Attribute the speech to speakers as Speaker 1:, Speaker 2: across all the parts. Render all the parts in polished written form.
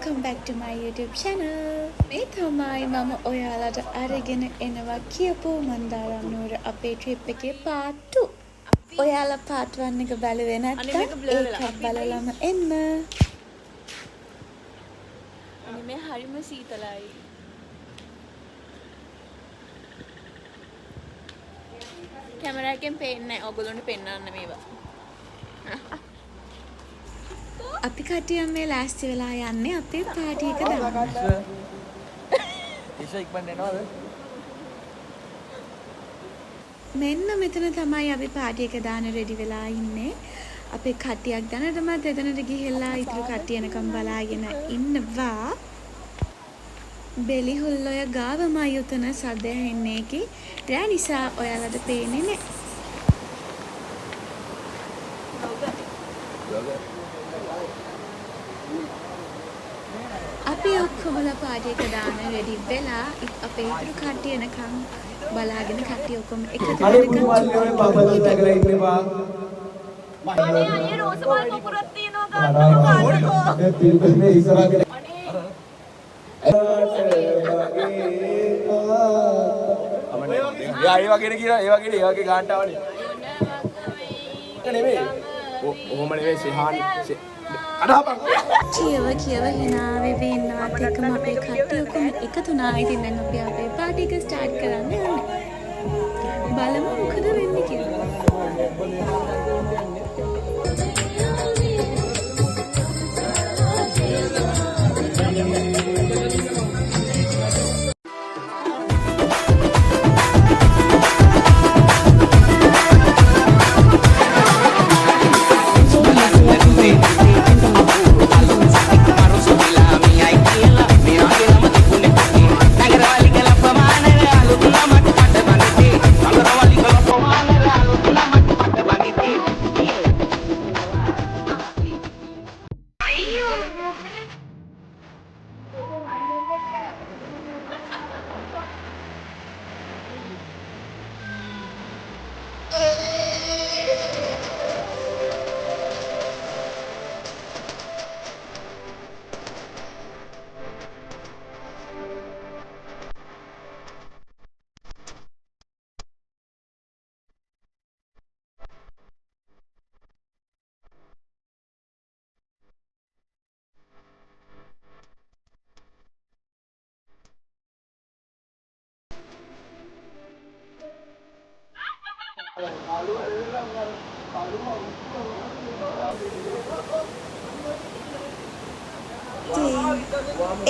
Speaker 1: welcome back to my YouTube channel. මේ තමයි මම ඔයාලට අරගෙන එනවා කියපු මන්දාරම් නුවර අපේ trip එකේ part 2. ඔයාලා part 1 එක බලුවේ නැත්නම් ඒකත් බලලම එන්න. අනේ මේ හරිම සීතලයි. කැමරා එකෙන් පේන්නේ නැහැ. ඔයගොල්ලන්ට පෙන්වන්න මේවා. අපි කටියම් මේ ලෑස්ති වෙලා යන්නේ අපේ පාටි එක දාන්න. මෙන්න මෙතන තමයි අපි පාටි එක දාන්න රෙඩි වෙලා ඉන්නේ. අපේ කට්ටියක් දැනටමත් එතනට ගිහිල්ලා ඉතුරු කට්ටිය එනකම් බලාගෙන ඉන්නවා. බෙලිහුල්ලොය ගාවමයි උතන සද්ද ඇහෙන්නේ කි. රෑ නිසා ඔයාලට පේන්නේ නැහැ. අපි ඔක්කොමලා පාටි එක දාන්න රෙඩි වෙලා අපේ ඉතුරු කට්ටිය එනකම් බලාගෙන කට්ටිය ඔක්කොම එකතු වෙනකම් අනේ රෝස මල් පොකුරක් තියෙනවා
Speaker 2: ඒ වගේ ගාන්ටාවනේ නෙමෙයි ඔහොම නෙමෙයි සිහාන්
Speaker 1: කියව හිනාවේ ඉන්නවත් එක්කම අපේ කට්ටිය ඔක්කොම එකතු වුණා. ඉතින් දැන් අපි අපේ පාටි එක ස්ටාර්ට් කරන්න යන්නේ. බලමු මොකද වෙන්නේ කියලා.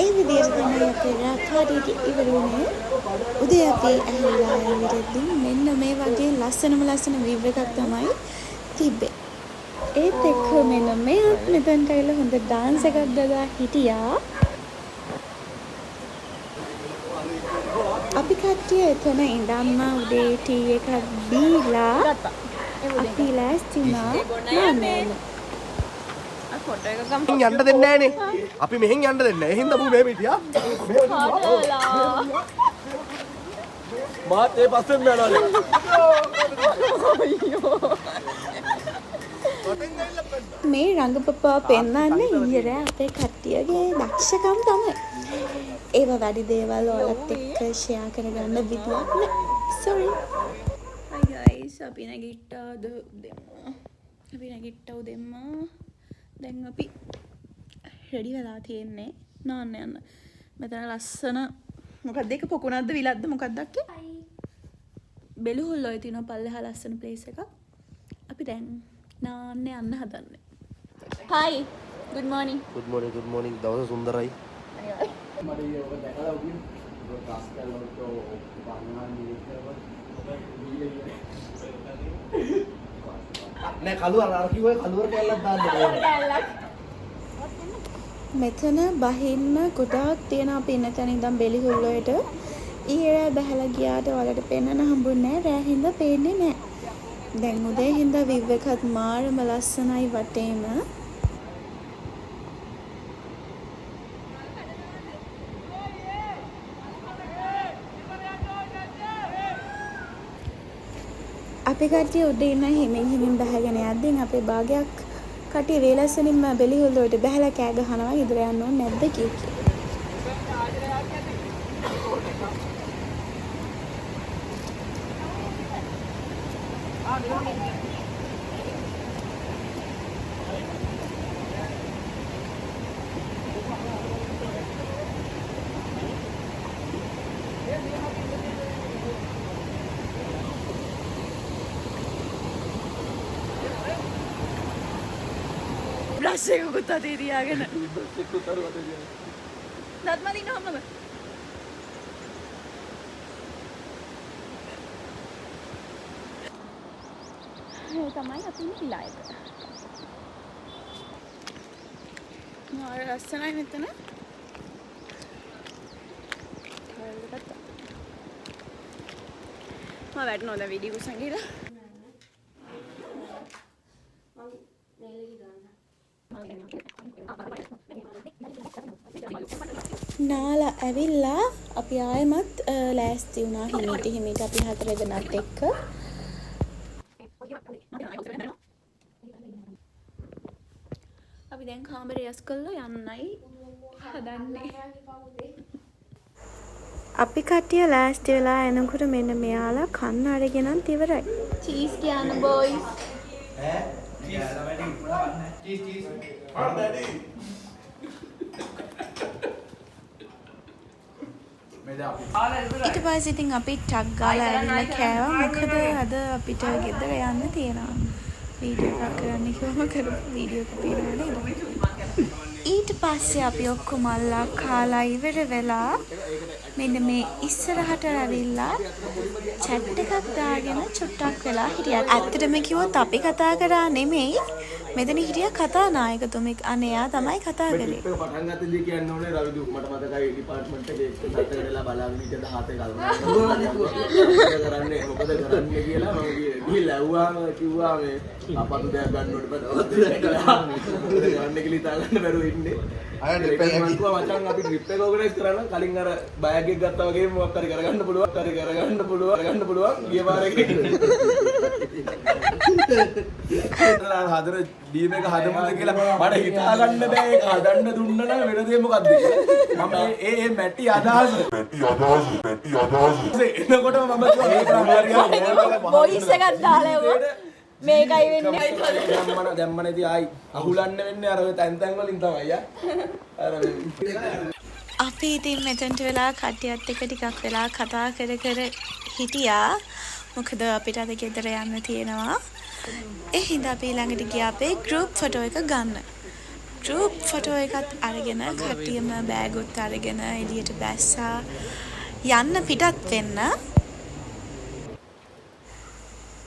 Speaker 1: ඒ විදිහට තමයි අපේ පාටි එක ඉවර වුණේ. උදේ අපි ඇහිලා ඉවරෙද්දී මෙන්න මේ වගේ ලස්සන view එකක් තමයි තිබ්බේ. ඒත් එක්ක මෙන්න මෙයාත් මෙතනට ඇවිල්ලා හොඳ dance එකක් දාලා හිටියා. අපි කට්ටිය එතන ඉඳන්ම උදේ ටී එකක් බීලා අපි ලෑස්ති වුණා නෑ. ෆොටෝ එක ගමු.
Speaker 2: යන්න දෙන්නේ නැහනේ. අපි මෙහෙන් යන්න දෙන්නේ නැහැ. ඒ හින්දා මම මෙහෙම හිටියා. මාත් ඒ පස්සෙන් යනවානේ.
Speaker 1: මේ රංගපපා පෙන්නන්නේ ඊයේ රෑ අපේ කට්ටියගේ දක්ෂකම් තමයි. ඒව වැඩි දේවල් ඔයාලත් එක්ක ෂෙයා කරගන්න විදියක් නෑ. sorry. hi guys අපි නැගිට්ටාද දෙම්ම. දැන් අපි රෙඩි වෙලා තියෙන්නේ නාන්න යන්න. මෙතන ලස්සන මොකක්ද ඒක පොකුණක්ද විලක්ද මොකක්ද අක්කේ? බෙලිහුල්ලොය තියෙන පල්ලෙහා ලස්සන ප්ලේස් එකක්. අපි දැන් නාන්න යන්න හදන්නේ. hi good morning.
Speaker 2: good morning දවස සුන්දරයි. නෑ කළුවර අර කිව්වේ කළුවර කැල්ලක් දාන්න ඕනේ.
Speaker 1: මෙතන බහින්න ගොඩාක් තියෙන අපි ඉන්න තැන ඉඳන් බෙලිහුල්ලොයට ඊයේ බහලා ගියාට ඔයාලට පෙන්වන්න හම්බුනේ නෑ. රෑ හින්දා පේන්නේ නෑ. දැන් උදේ හින්දා view එකත් මාරම ලස්සනයි වටේම. අපි කට්ටිය උඩ ඉන්න හිමින් බහගෙන යද්දී අපේ භාගයක් කටි වේලස්සනින්ම බෙලිහුල් වලට බහැලා කෑ ගහනවා ඉදර යන්න ඕනේ නැද්ද කිය. බ්‍රෂ් එකකුත් අතේ තියාගෙන දත් මදින්න හැමම මේ තමයි අපි ඉලා එක. මාර ලස්සනයි මෙතන. හරියට මම වැටෙනවා වීඩියෝ එකක් සංගීලා. නාලා ඇවිල්ලා අපි ආයෙමත් ලෑස්ති වුණා හිමීට අපි 4 දෙනාත් එක්ක. අපි දැන් කාමරේ යස් කරලා යන්නයි හදන්නේ. අපි කට්ටිය ලෑස්ති වෙලා එනකොට මෙන්න මෙයාලා කන්න අරගෙනත් ඉවරයි. චීස් කියන බොයිස්.
Speaker 2: चीज
Speaker 1: ඊට පස්සේ ඉතින් අපි ටග් ගාලා ඇවිල්ලා කෑවා. මොකද අද අපිට ගෙදර යන්න තියෙනවා. වීඩියෝ එකක් කරන්න කිව්වම කරපු වීඩියෝ එකක් තියෙනවා නේද? ඊට පස්සේ අපි ඔක්කොම අල්ලා කාලා ඉවර වෙලා මෙන්න මේ ඉස්සරහට ඇවිල්ලා chat එකක් දාගෙන චුට්ටක් වෙලා හිටියා. ඇත්තටම කිව්වොත් අපි කතා කරා නෙමෙයි. මෙතන හිටිය කතානායකතුමෙක් අනයා තමයි කතා කරේ.
Speaker 2: පටන් ගත්තදී කියන්න ඕනේ රවිදු මට මතකයි ඩිපාර්ට්මන්ට් එකේ සතර වෙලා බලාගෙන ඉඳලා හතේ කල්පනා කරන්නේ මොකද කරන්නේ කියලා මම ගිහිල්ලා ඇහුවාම කිව්වා මේ අපතු දෙයක් ගන්න ඕනේ බඩ ගන්න කියලා හිතා ගන්න බැරුව ඉන්නේ. අය ට්‍රිප් එක කිව්වා මචං අපි ට්‍රිප් එක ඕගනයිස් කරන්න කලින් අර බෑග් එක ගත්තා වගේ මොකක් හරි කරගන්න පුළුවන් ගිය පාර එකේ හදර ඩීම් එක හදමුද කියලා මට හිතා ගන්න බෑ. ඒක හදන්න දුන්න නම් වෙන දේ මොකද්ද කියලා. මම ඒ මැටි අදහස එනකොටම මම
Speaker 1: වොයිස් එකක් දාලා මේකයි වෙන්නේ.
Speaker 2: දැම්මනේදී ආයි අහුලන්න වෙන්නේ අර ඔය තැන් වලින් තමයි අර
Speaker 1: අපි ඉතින් මෙතනට වෙලා කට්ටියත් එක්ක ටිකක් වෙලා කතා කර හිටියා. මොකද අපිට අද ගෙදර යන්න තියෙනවා. ඒ හින්දා අපි ළඟට ගියා අපේ group photo එක ගන්න. group photo එකත් අරගෙන කට්ටියම බෑගුත් අරගෙන එළියට බැස්සා යන්න පිටත් වෙන්න.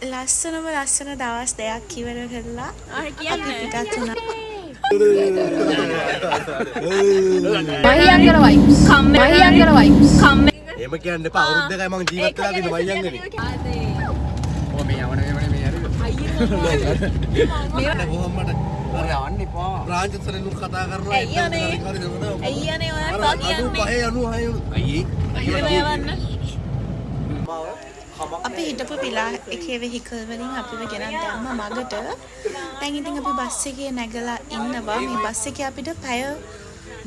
Speaker 1: ලස්සන දවස් දෙකක් ඉවර කරලා අපි පිටත් වුණා.
Speaker 3: මහියංගල වයිබ්ස් මහියංගල වයිබ්ස්
Speaker 2: එහෙම කියන්න එපා. අවුරුදු දෙකයි මං ජීවත් වෙලා තියෙන මහියංගනේ. ඔය මේ යවනේ මේ හරි. අයියෝ. කොහොමද? අර යන්න එපා. රාජ්‍යතරලු කතා කරලා
Speaker 1: අයියනේ ඔයා කියන්නේ.
Speaker 2: 96
Speaker 1: අයියේ යවන්න. අපි හිටපු පිලා එකේ වෙහිකල් වලින් අපිව ගෙනත් දැම්ම මගට. දැන් ඉතින් අපි බස් එකේ නැගලා ඉන්නවා. මේ බස් එකේ අපිට පැය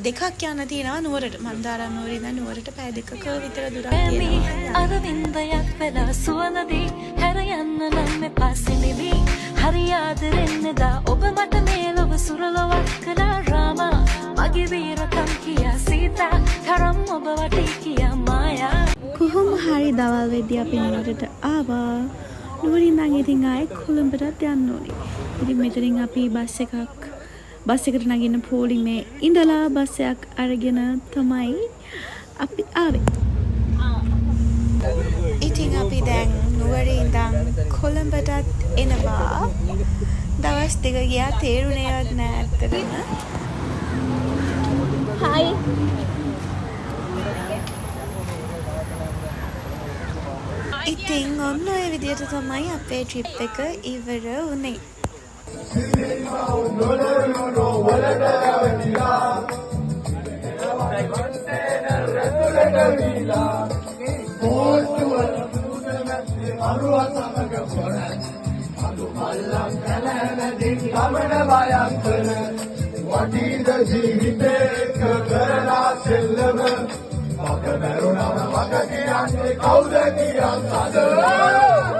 Speaker 1: දෙකක් යන්න තියෙනවා නුවරට. මන්දාරම් නුවර ඉඳන් නුවරට පැය දෙකක විතර දුරක් තියෙනවා.
Speaker 4: අරවින්දයක් වෙලා සුවඳදී හැර යන්න නම් එපා සිනිවි. හරි ආදරෙන්නදා ඔබ මට මේ ලොව සුරලොවක් කළා රාමා. මගේ වීරකම් කියා සීතා තරම් ඔබ වටේ කියා මායා.
Speaker 1: කොහොම හරි දවල් වෙද්දී අපි නුවරට ආවා. නුවරින් ඉඳන් ඉතින් ආයේ කොළඹට යන්න ඕනේ. ඉතින් මෙතනින් අපි බස් එකට නගින්න පොලිමේ ඉඳලා බස් එකක් අරගෙන තමයි අපි ආවේ. ඉතින් අපි දැන් නුවරේ ඉඳන් කොළඹටත් එනවා. දවස් දෙක ගියා තේරුණේවත් නෑ ඇත්තටම. හායි. ඉතින් ඔන්න ඔය විදිහට තමයි අපේ ට්‍රිප් එක ඉවර වුණේ.
Speaker 5: ගමන භයංකර වටීද ජීවිතේක කරලා සෙල්ලම මට බැරුණම මට කියන්නේ කවුද කියන්නද